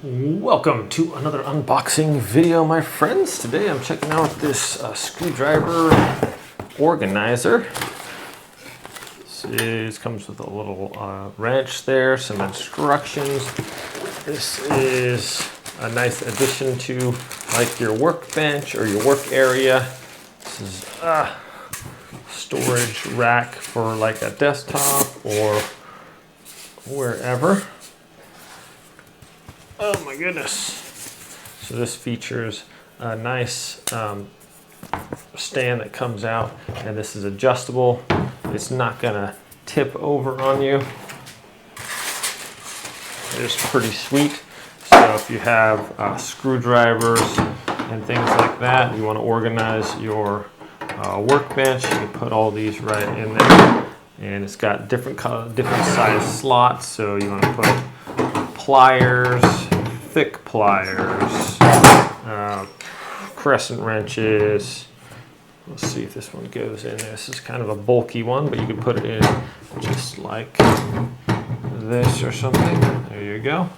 Welcome to another unboxing video, my friends. Today I'm checking out this screwdriver organizer. This comes with a little wrench there, some instructions. This is a nice addition to like your workbench or your work area. This is a storage rack for like a desktop or wherever. Oh my goodness. So this features a nice stand that comes out, and this is adjustable. It's not gonna tip over on you. It's pretty sweet. So if you have screwdrivers and things like that, you want to organize your workbench, you can put all these right in there. And it's got different size slots, so you want to put pliers, thick pliers, crescent wrenches. Let's see if this one goes in there. This is kind of a bulky one, but you can put it in just like this or something. There you go.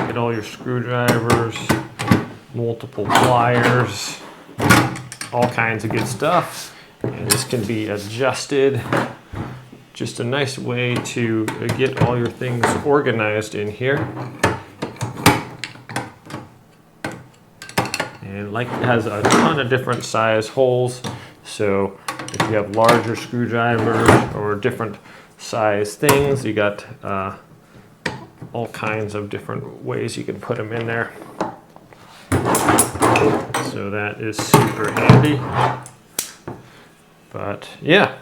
Get all your screwdrivers, multiple pliers, all kinds of good stuff. And this can be adjusted. Just a nice way to get all your things organized in here. And like it has a ton of different size holes. So if you have larger screwdrivers or different size things, you got all kinds of different ways you can put them in there. So that is super handy. But yeah,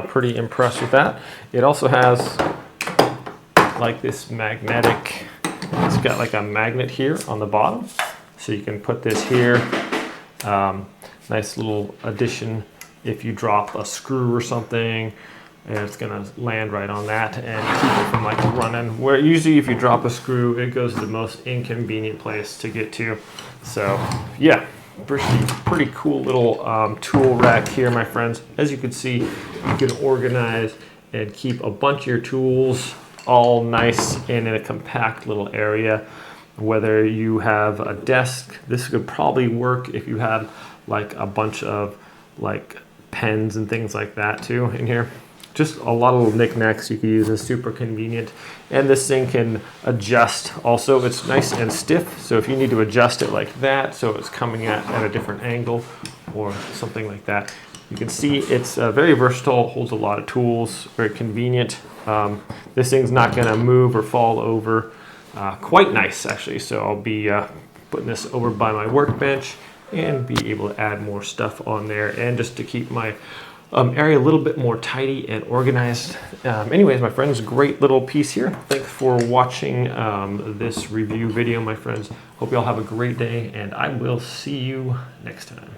pretty impressed with that. It also has like this magnetic, it's got like a magnet here on the bottom. So you can put this here. Nice little addition if you drop a screw or something, and it's gonna land right on that and keep it from like running. Where usually if you drop a screw, it goes to the most inconvenient place to get to. So yeah. Pretty cool little tool rack here, my friends. As you can see, you can organize and keep a bunch of your tools all nice and in a compact little area. Whether you have a desk, this could probably work if you had like a bunch of like pens and things like that too in here. Just a lot of little knickknacks you can use. It's super convenient. And this thing can adjust also. It's nice and stiff, so if you need to adjust it like that, so it's coming at a different angle or something like that, you can see it's very versatile, holds a lot of tools, very convenient. This thing's not gonna move or fall over. Quite nice actually, so I'll be putting this over by my workbench and be able to add more stuff on there, and just to keep my area a little bit more tidy and organized. Anyways, my friends, great little piece here. Thanks for watching this review video, my friends. Hope you all have a great day, and I will see you next time.